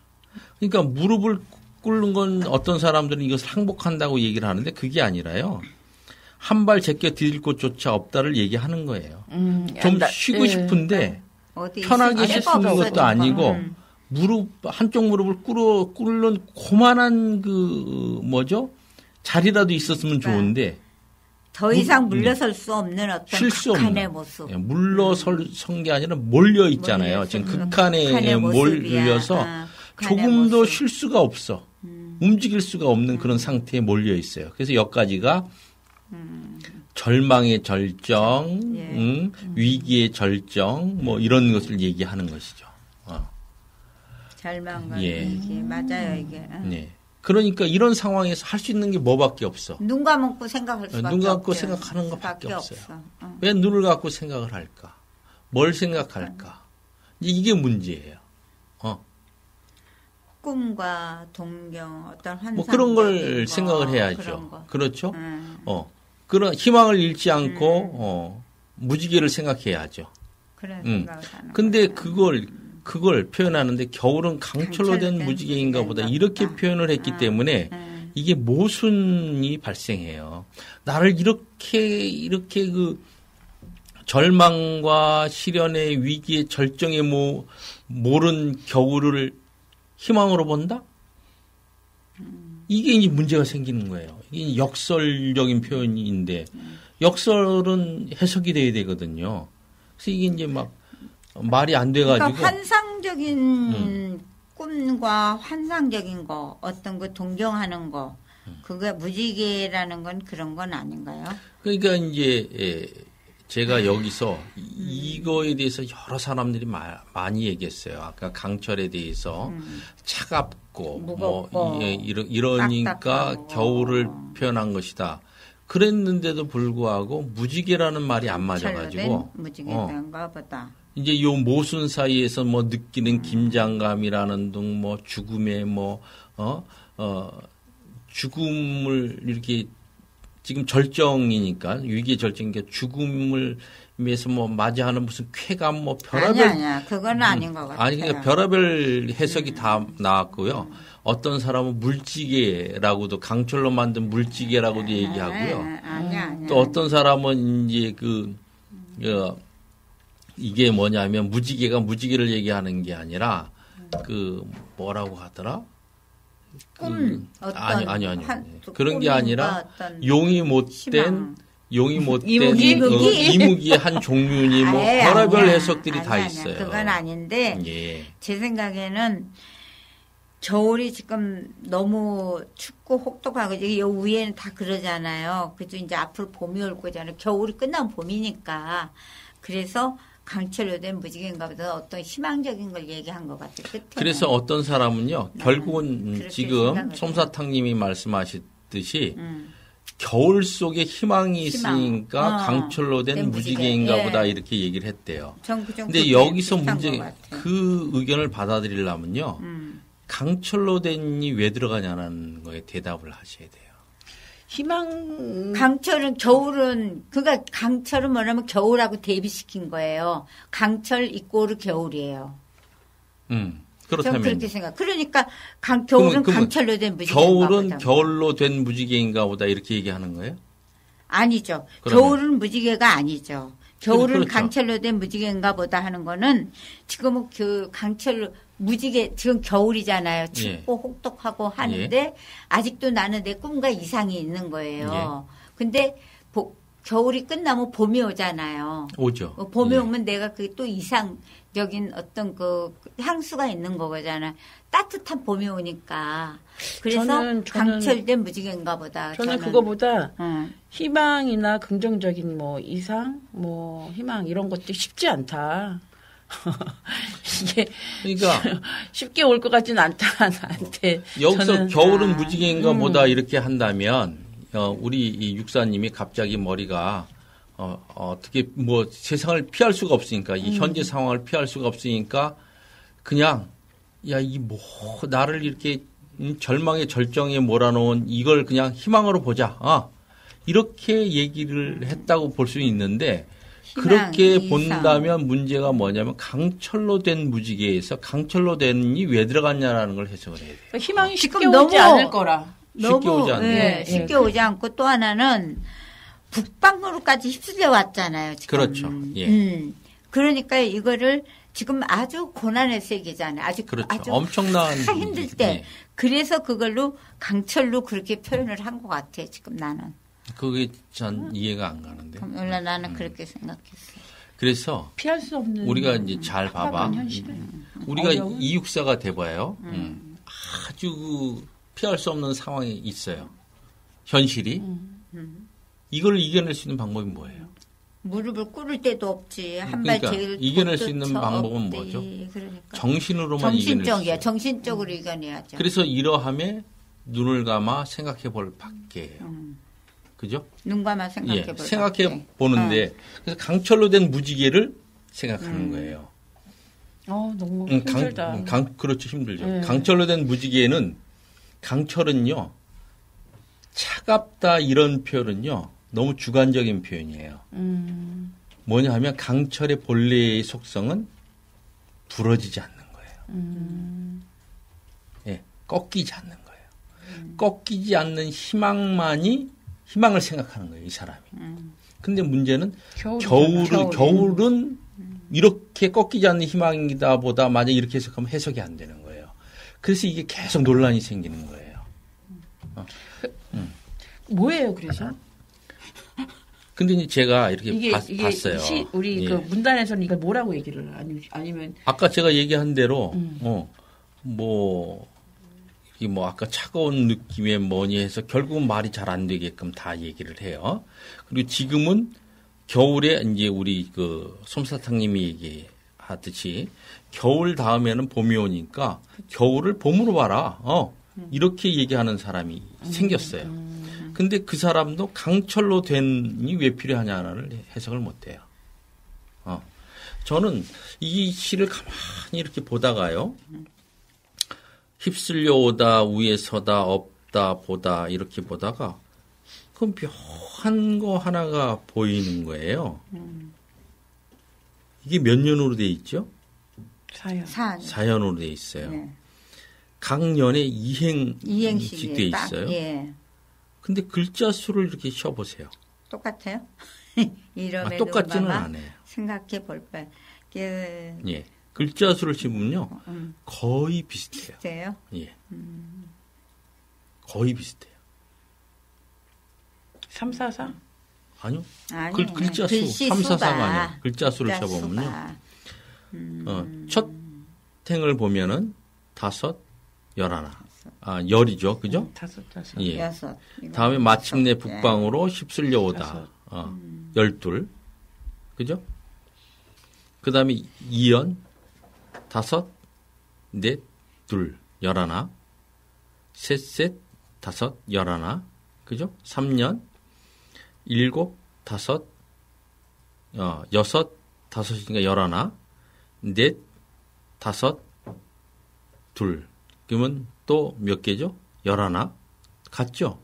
그러니까 무릎을 꿇는 건 어떤 사람들은 이것을 항복한다고 얘기를 하는데 그게 아니라요. 한 발 제껴 디딜 곳조차 없다를 얘기하는 거예요. 좀 쉬고 싶은데 편하게 쉴 수 있는 것도 아니고 한쪽 무릎을 꿇는 고만한 자리라도 있었으면 좋은데 더 이상 물러설 수 없는 어떤 극한의 모습. 물러선 게 아니라 몰려 있잖아요. 지금 극한에 몰려서 조금도 쉴 수가 없어. 움직일 수가 없는 그런 상태에 몰려 있어요. 그래서 여기까지가 절망의 절정, 위기의 절정, 뭐 이런 것을 얘기하는 것이죠. 절망과 위기 맞아요 이게. 네. 그러니까 이런 상황에서 할 수 있는 게 뭐밖에 없어. 눈 감고 생각할 수밖에 없죠. 눈 감고 생각하는 것밖에 없어요. 왜 눈을 감고 생각을 할까? 뭘 생각할까? 이게 문제예요. 꿈과 동경 어떤 환상 뭐 그런 걸 생각을 해야죠. 그렇죠? 그런 희망을 잃지 않고 무지개를 생각해야죠. 그런 생각을 하는. 근데 그걸 표현하는데 겨울은 강철로 된 무지개인가 보다 이렇게 표현을 했기 때문에 이게 모순이 발생해요. 나를 이렇게 그 절망과 시련의 위기의 절정에 모른 겨울을 희망으로 본다? 이게 이제 문제가 생기는 거예요. 이게 역설적인 표현인데 역설은 해석이 돼야 되거든요. 그래서 이게 이제 막 말이 안 돼가지고. 그러니까 환상적인 꿈과 환상적인 거, 어떤 거 동경하는 거, 그게 무지개라는 건 그런 건 아닌가요? 그러니까 이제 제가 여기서 이거에 대해서 여러 사람들이 많이 얘기했어요. 아까 강철에 대해서 차갑고 뭐 이러니까 겨울을 표현한 것이다. 그랬는데도 불구하고 무지개라는 말이 안 맞아가지고 무지개인가 보다. 이제 요 모순 사이에서 뭐 느끼는 긴장감이라는 등 뭐 죽음의 죽음을 이렇게 지금 절정이니까 위기의 절정이니까 죽음을 위해서 뭐 맞이하는 무슨 쾌감 뭐 별의별 아니야 그건 아닌 것 같아요. 아니 그러니까 별의별 해석이 다 나왔고요. 어떤 사람은 물지개라고도 강철로 만든 물지개라고도 얘기하고요. 아니야. 또 어떤 사람은 이제 이게 뭐냐면 무지개가 무지개를 얘기하는 게 아니라 뭐라고 하더라? 아니요. 그런 게 아니라 용이 못된 이무기의 한 종류니 뭐 별의별 해석들이 다 있어요. 그건 아닌데 제 생각에는 겨울이 지금 너무 춥고 혹독하고 이 위에는 다 그러잖아요. 그래서 이제 앞으로 봄이 올 거잖아요. 겨울이 끝나면 봄이니까 그래서 강철로 된 무지개인가 보다 어떤 희망적인 걸 얘기한 것 같아요. 끝에는. 그래서 어떤 사람은요. 결국은 지금 솜사탕님이 말씀하셨듯이 겨울 속에 희망이 있으니까 강철로 된 무지개인가 보다 이렇게 얘기를 했대요. 근데 여기서 그 의견을 받아들이려면요. 강철로 된이 왜 들어가냐는 거에 대답을 하셔야 돼요. 강철은 겨울은 그러니까 강철은 뭐냐면 겨울하고 대비시킨 거예요. 강철 이꼬르 겨울이에요. 그렇다면 그렇게 생각. 그러니까 겨울은 강철로 된 무지개인가 겨울은 보다. 겨울로 된 무지개인가 보다 이렇게 얘기하는 거예요? 아니죠. 그러면. 겨울은 무지개가 아니죠. 겨울은 그렇죠. 강철로 된 무지개인가 보다 하는 거는 지금은 그 강철로 무지개 지금 겨울이잖아요. 춥고 혹독하고 하는데 아직도 나는 내 꿈과 이상이 있는 거예요. 근데 겨울이 끝나면 봄이 오잖아요. 오죠. 봄이 오면 내가 그게 또 이상적인 어떤 그 향수가 있는 거잖아요. 따뜻한 봄이 오니까. 그래서 저는 강철된 무지개인가 보다. 저는 그거보다 희망이나 긍정적인 뭐 이상, 뭐 희망 이런 것도 쉽지 않다. 이게 그러니까 쉽게 올 것 같지는 않다 나한테. 여기서 겨울은 무지개인가 보다 이렇게 한다면 우리 이 육사님이 갑자기 머리가 어떻게 뭐 세상을 피할 수가 없으니까 이 현재 상황을 피할 수가 없으니까 그냥 나를 이렇게 절망의 절정에 몰아놓은 이걸 그냥 희망으로 보자. 이렇게 얘기를 했다고 볼 수 있는데 그렇게 본다면 문제가 뭐냐면 강철로 된 무지개에서 강철로 된이 왜 들어갔냐라는 걸 해석을 해야 돼요. 희망이 쉽게 오지 않을 거라. 쉽게 오지 않네. 쉽게 오지 않고 또 하나는 북방으로까지 휩쓸려 왔잖아요. 지금. 그렇죠. 그러니까 이거를 지금 아주 고난의 세계잖아요. 아주 엄청난 힘들 때. 그래서 그걸로 강철로 그렇게 표현을 한 것 같아. 지금 나는. 그게 전 이해가 안 가는데. 원래 나는 그렇게 생각했어요. 그래서 피할 수 없는 우리가 이제 잘 봐봐. 우리가 이육사가 돼봐요. 아주 피할 수 없는 상황이 있어요. 현실이. 이걸 이겨낼 수 있는 방법이 뭐예요? 무릎을 꿇을 때도 없지. 한 발 제일 이겨낼 수 있는 방법은 뭐죠? 그러니까. 정신으로만 이겨낼 수 있어요. 정신적으로 이겨내야죠. 그래서 이러함에 눈을 감아 생각해 볼 밖에요. 그죠? 눈 감아 생각해 볼 생각해 보는데 그래서 강철로 된 무지개를 생각하는 거예요. 너무 힘들다. 그렇죠. 힘들죠. 강철로 된 무지개는 강철은요. 차갑다 이런 표현은요. 너무 주관적인 표현이에요. 뭐냐 하면 강철의 본래의 속성은 부러지지 않는 거예요. 꺾이지 않는 거예요. 꺾이지 않는 희망을 생각하는 거예요. 이 사람이. 근데 문제는 겨울은 이렇게 꺾이지 않는 희망이다 보다 만약 이렇게 해석하면 해석이 안 되는 거예요. 그래서 이게 계속 논란이 생기는 거예요. 뭐예요, 그래서? 근데 이제 제가 이렇게 봤어요. 우리 그 문단에서는 이걸 뭐라고 얘기를 아니면 아까 제가 얘기한 대로 아까 차가운 느낌의 뭐니 해서 결국은 말이 잘 안 되게끔 다 얘기를 해요. 그리고 지금은 겨울에 이제 우리 솜사탕님이 얘기하듯이 겨울 다음에는 봄이 오니까 겨울을 봄으로 봐라. 이렇게 얘기하는 사람이 생겼어요. 근데 그 사람도 강철로 된이 왜 필요하냐를 해석을 못 해요. 저는 이 시를 가만히 이렇게 보다가요. 휩쓸려 오다, 위에 서다, 없다, 보다, 이렇게 보다가, 그 묘한 거 하나가 보이는 거예요. 이게 몇 년으로 돼 있죠? 4연으로 돼 있어요. 네. 각 년에 2행씩 돼 있어요. 예. 근데 글자 수를 이렇게 쉬어보세요. 똑같아요? 이러면 똑같지는 않아요. 생각해 볼 뻔. 예. 글자 수를 씹으면요. 거의 비슷해요. 비슷해요? 예. 거의 비슷해요. 344? 아니요. 글자 수. 344가 아니에요. 글자 수를 쳐보면요. 첫 행을 보면은 5, 11. 열이죠. 그죠? 5. 예. 6. 다음에 마침내 북방으로 휩쓸려 오다. 12. 그죠? 그 다음에 2연, 5, 4, 2, 11. 셋, 5, 11. 그죠? 3년, 7, 5, 6, 5이니까 11. 4, 5, 2. 그러면 또 몇 개죠? 11. 같죠?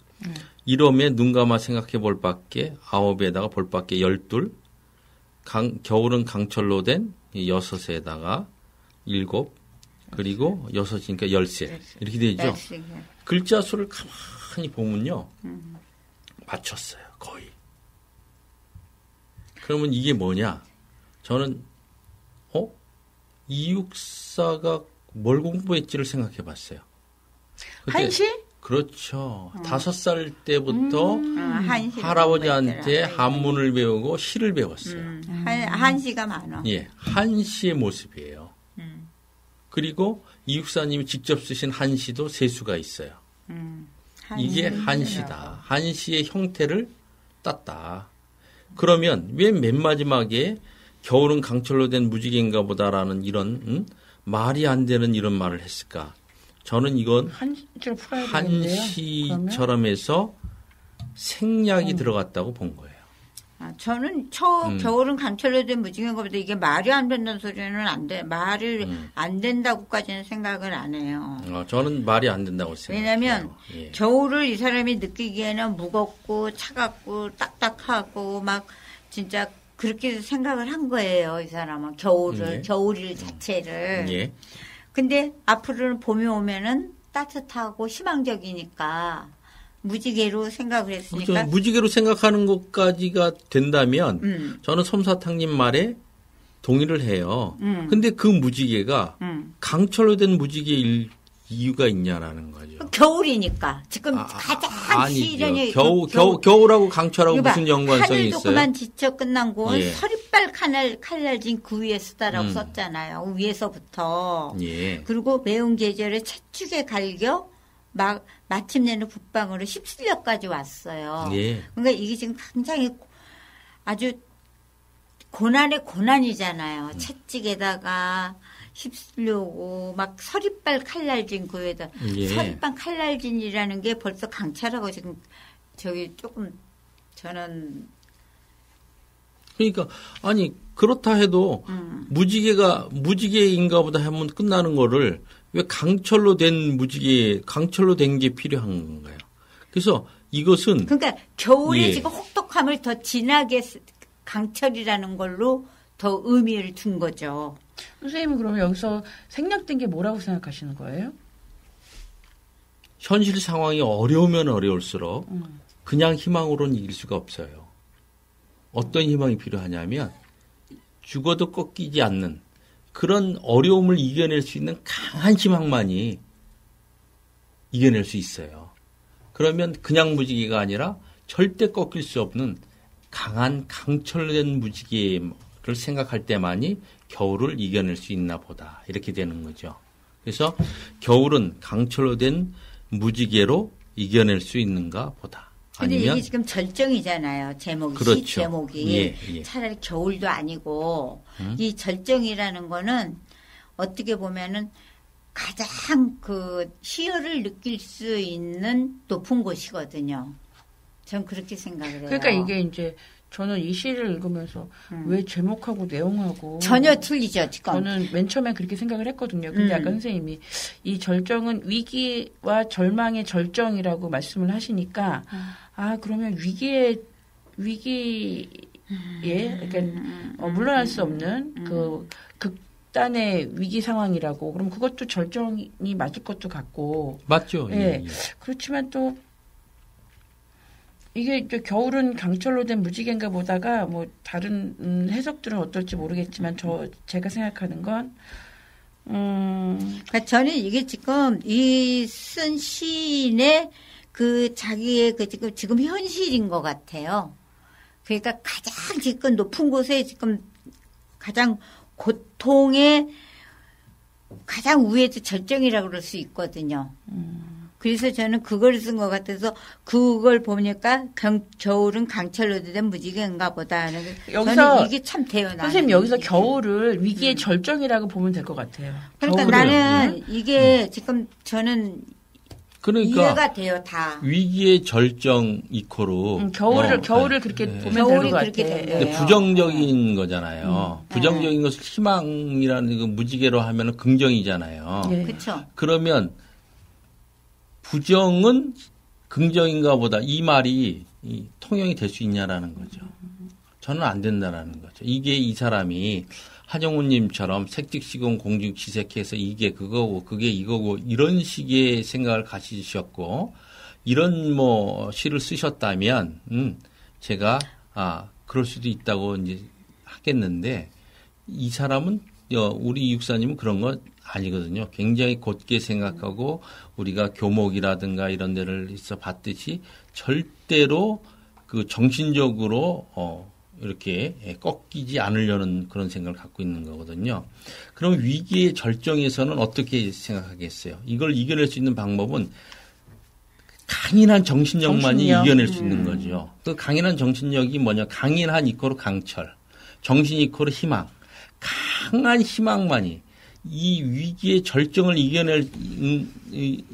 이러면 눈 감아 생각해 볼 밖에 9에다가 볼 밖에 12. 겨울은 강철로 된 6에다가 7. 그리고 6이니까 13. 이렇게 되죠? 글자 수를 가만히 보면요. 맞췄어요. 거의. 그러면 이게 뭐냐? 저는 이육사가 뭘 공부했지를 생각해 봤어요. 한시? 그렇죠. 5살 때부터 할아버지한테 한문을 배우고 시를 배웠어요. 한시가 많아. 예, 한시의 모습이에요. 그리고 이육사님이 직접 쓰신 한시도 세수가 있어요. 이게 한시다. 한시의 형태를 땄다. 그러면 왜 맨 마지막에 겨울은 강철로 된 무지개인가 보다라는 이런 말이 안 되는 이런 말을 했을까? 저는 이건 한시처럼 해서 생략이 들어갔다고 본 거예요. 저는 겨울은 강철로 된 무지개인가 보다 이게 말이 안 된다는 소리는 안 돼. 말을 안 된다고까지는 생각을 안 해요. 저는 말이 안 된다고 생각해요. 왜냐하면 겨울을 이 사람이 느끼기에는 무겁고 차갑고 딱딱하고 막 진짜 그렇게 생각을 한 거예요. 이 사람은 겨울일 자체를. 예. 근데 앞으로는 봄이 오면은 따뜻하고 희망적이니까 무지개로 생각을 했으니까. 그렇죠. 무지개로 생각하는 것까지가 된다면 저는 솜사탕님 말에 동의를 해요. 근데 그 무지개가 강철로 된 무지개일 이유가 있냐라는 거죠. 겨울이니까. 지금 가장 시련이. 겨울하고 강철하고 무슨 연관성이 있어요? 하늘도 그만 지쳐 끝난 곳 서리빨 칼날진 그 위에 쓰다라고 썼잖아요. 위에서부터. 예. 그리고 매운 계절에 채축에 갈겨 마침내는 북방으로 휩쓸려까지 왔어요. 예. 그러니까 이게 지금 굉장히 아주 고난의 고난이잖아요. 채찍에다가 휩쓸려오고 막 서리빨 칼날진 그 위에다 서리빨 칼날진이라는 게 벌써 강철하고 지금 조금 저는 그러니까 아니 그렇다 해도 무지개인가 보다 하면 끝나는 거를 왜 강철로 된 강철로 된 게 필요한 건가요? 그래서 이것은 그러니까 겨울에 지금 혹독함을 더 진하게 강철이라는 걸로 더 의미를 둔 거죠. 선생님은 그러면 여기서 생략된 게 뭐라고 생각하시는 거예요? 현실 상황이 어려우면 어려울수록 그냥 희망으로는 이길 수가 없어요. 어떤 희망이 필요하냐면 죽어도 꺾이지 않는 그런 어려움을 이겨낼 수 있는 강한 희망만이 이겨낼 수 있어요. 그러면 그냥 무지개가 아니라 절대 꺾일 수 없는 강한 강철된 무지개를 생각할 때만이 겨울을 이겨낼 수 있나 보다. 이렇게 되는 거죠. 그래서 겨울은 강철로 된 무지개로 이겨낼 수 있는가 보다. 근데 이게 지금 절정이잖아요. 제목이. 그렇죠. 시 제목이. 예. 차라리 겨울도 아니고 이 절정이라는 거는 어떻게 보면은 가장 그 희열을 느낄 수 있는 높은 곳이거든요. 전 그렇게 생각을 해요. 그러니까 이게 이제 저는 이 시를 읽으면서 왜 제목하고 내용하고 전혀 틀리죠, 지금. 저는 맨 처음에 그렇게 생각을 했거든요. 근데 아까 선생님이 이 절정은 위기와 절망의 절정이라고 말씀을 하시니까 그러면 위기에 그러니까 물러날 수 없는 그 극단의 위기 상황이라고 그럼 그것도 절정이 맞을 것도 같고 맞죠. 예. 그렇지만 또 이게 이제 겨울은 강철로 된 무지개인가 보다가 뭐 다른 해석들은 어떨지 모르겠지만 제가 생각하는 건 그러니까 저는 이게 지금 이 쓴 시인의 그 자기의 그 지금 현실인 것 같아요. 그러니까 가장 지금 높은 곳에 지금 가장 고통의 가장 위에도 절정이라고 그럴 수 있거든요. 그래서 저는 그걸 쓴 것 같아서 그걸 보니까 겨울은 강철로 된 무지개인가 보다. 여기서 저는 이게 참 태어나. 선생님 여기서 겨울을 위기의 절정이라고 보면 될 것 같아요. 그러니까 나는 이게 지금 저는 그러니까 이해가 돼요 다. 위기의 절정 이코로 겨울을 그렇게 보면 될 것 같아요. 부정적인 거잖아요. 부정적인 것을 희망이라는 그 무지개로 하면 긍정이잖아요. 그렇죠. 그러면 부정은 긍정인가 보다 이 말이 통용이 될 수 있냐라는 거죠. 저는 안 된다라는 거죠. 이게 이 사람이 하정우님처럼 색즉시공 공중지색해서 이게 그거고 그게 이거고 이런 식의 생각을 가지셨고 이런 뭐 시를 쓰셨다면 제가 그럴 수도 있다고 이제 하겠는데 이 사람은 우리 육사님은 그런 거 아니거든요. 굉장히 곧게 생각하고 우리가 교목이라든가 이런 데를 있어 봤듯이 절대로 그 정신적으로 이렇게 꺾이지 않으려는 그런 생각을 갖고 있는 거거든요. 그럼 위기의 절정에서는 어떻게 생각하겠어요? 이걸 이겨낼 수 있는 방법은 강인한 정신력만이 이겨낼 수 있는 거죠. 그 강인한 정신력이 뭐냐? 강인한 이코로 강철, 정신 이코로 희망, 강한 희망만이 이 위기의 절정을 이겨낼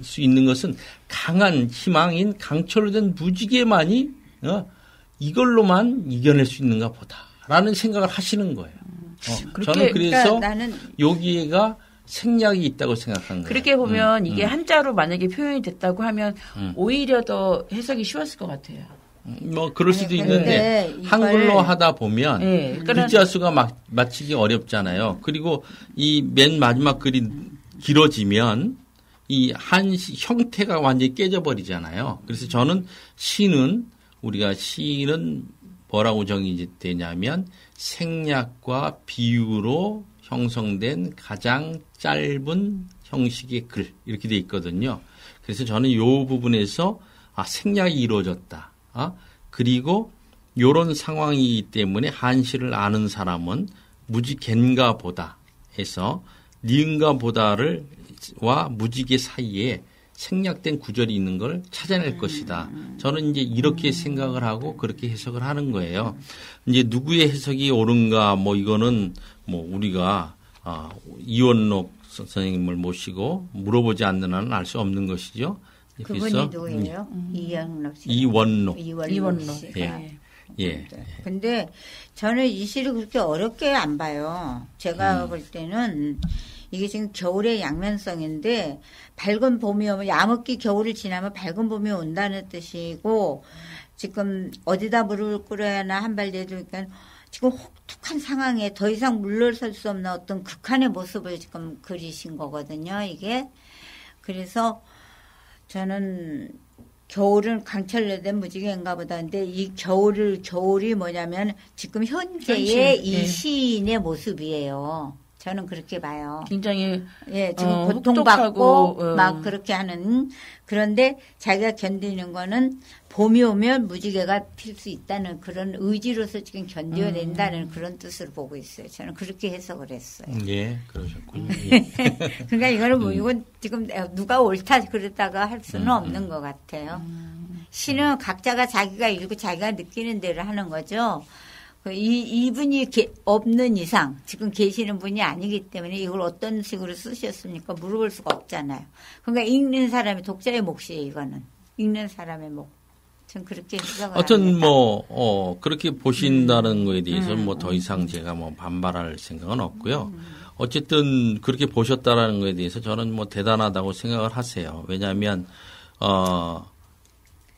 수 있는 것은 강한 희망인 강철로 된 무지개만이 이걸로만 이겨낼 수 있는가 보다라는 생각을 하시는 거예요. 저는 그래서 그러니까 여기에가 생략이 있다고 생각한 거예요. 그렇게 보면 이게 한자로 만약에 표현이 됐다고 하면 오히려 더 해석이 쉬웠을 것 같아요. 뭐 그럴 수도 있는데 한글로 하다 보면 글자 수가 맞히기 어렵잖아요. 그리고 이 맨 마지막 글이 길어지면 이 한 형태가 완전히 깨져버리잖아요. 그래서 저는 우리가 시는 뭐라고 정의되냐면 생략과 비유로 형성된 가장 짧은 형식의 글 이렇게 돼 있거든요. 그래서 저는 이 부분에서 생략이 이루어졌다. 그리고 이런 상황이기 때문에 한시를 아는 사람은 무지갠가 보다 해서 니은가 보다를 와 무지개 사이에 생략된 구절이 있는 걸 찾아낼 것이다. 저는 이제 이렇게 생각을 하고 그렇게 해석을 하는 거예요. 이제 누구의 해석이 옳은가 뭐 이거는 뭐 우리가 이원록 선생님을 모시고 물어보지 않는 한은 알 수 없는 것이죠. 그분이 누구예요? 이원록. 이원록. 예. 근데 저는 이 시를 그렇게 어렵게 안 봐요. 제가 볼 때는 이게 지금 겨울의 양면성인데 밝은 봄이 오면 야먹기 겨울을 지나면 밝은 봄이 온다는 뜻이고 지금 어디다 무릎을 꿇어야 하나 한 발 내두니까 지금 혹독한 상황에 더 이상 물러설 수 없는 어떤 극한의 모습을 지금 그리신 거거든요. 이게. 그래서 저는 겨울은 강철로 된 무지개인가 보다. 근데 이 겨울이 뭐냐면 지금 현재의 이 시인의 모습이에요. 저는 그렇게 봐요. 굉장히 지금 고통받고 막 그렇게 하는 그런데 자기가 견디는 거는 봄이 오면 무지개가 필 수 있다는 그런 의지로서 지금 견뎌낸다는 그런 뜻으로 보고 있어요. 저는 그렇게 해석을 했어요. 예, 그러셨군요. 예. 그러니까 이거는 뭐 이건 지금 누가 옳다 그랬다가 할 수는 없는 것 같아요. 시는 각자가 자기가 읽고 자기가 느끼는 대로 하는 거죠. 이분이 없는 이상 지금 계시는 분이 아니기 때문에 이걸 어떤 식으로 쓰셨습니까? 물어볼 수가 없잖아요. 그러니까 읽는 사람이 독자의 몫이에요. 이거는 읽는 사람의 몫. 전 그렇게 생각을 합니다. 그렇게 보신다는 거에 대해서 뭐 더 이상 제가 뭐 반발할 생각은 없고요. 어쨌든 그렇게 보셨다라는 거에 대해서 저는 뭐 대단하다고 생각을 하세요. 왜냐하면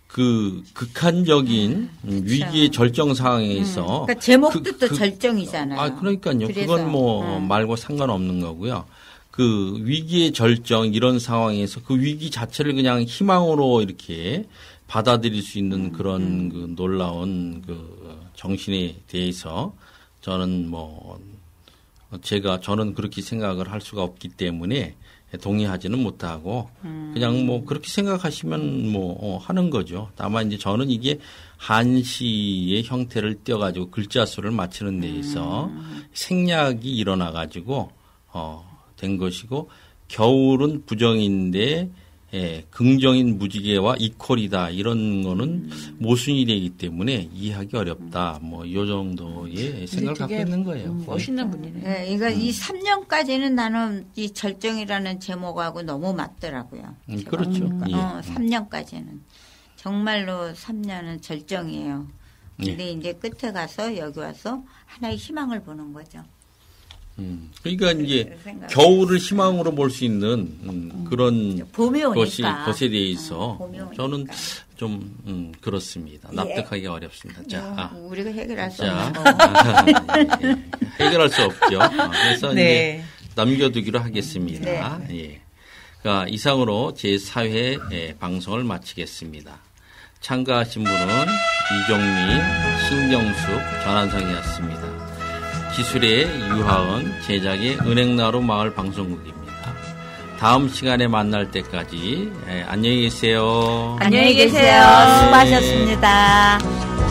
그 극한적인 위기의 절정 상황에서 그러니까 제목도 또 절정이잖아요. 그러니까요. 그건 뭐 말고 상관없는 거고요. 그 위기의 절정 이런 상황에서 그 위기 자체를 그냥 희망으로 이렇게 받아들일 수 있는 그런 그 놀라운 그 정신에 대해서 저는 저는 그렇게 생각을 할 수가 없기 때문에 동의하지는 못하고 그냥 뭐 그렇게 생각하시면 뭐 하는 거죠. 다만 이제 저는 이게 한시의 형태를 띄어가지고 글자 수를 맞추는 데 있어 생략이 일어나 가지고 된 것이고 겨울은 부정인데 긍정인 무지개와 이퀄이다 이런 거는 모순이 되기 때문에 이해하기 어렵다. 뭐 이 정도의 생각을 갖고 있는 거예요. 멋있는 분이네. 네, 이거 이 3년까지는 나는 이 절정이라는 제목하고 너무 맞더라고요. 그렇죠. 3년까지는 정말로 3년은 절정이에요. 근데 이제 끝에 가서 여기 와서 하나의 희망을 보는 거죠. 그러니까 이제 겨울을 희망으로 볼 수 있는 그런 것에 대해서 저는 좀 그렇습니다. 납득하기 어렵습니다. 자, 우리가 해결할 수 없는 거. 해결할 수 없죠. 그래서 이제 남겨두기로 하겠습니다. 예. 그러니까 이상으로 제4회 방송을 마치겠습니다. 참가하신 분은 이종미, 신경숙, 전한성이었습니다. 기술의 유하은, 제작의 은행나루 마을 방송국입니다. 다음 시간에 만날 때까지 안녕히 계세요. 안녕히 계세요. 수고하셨습니다.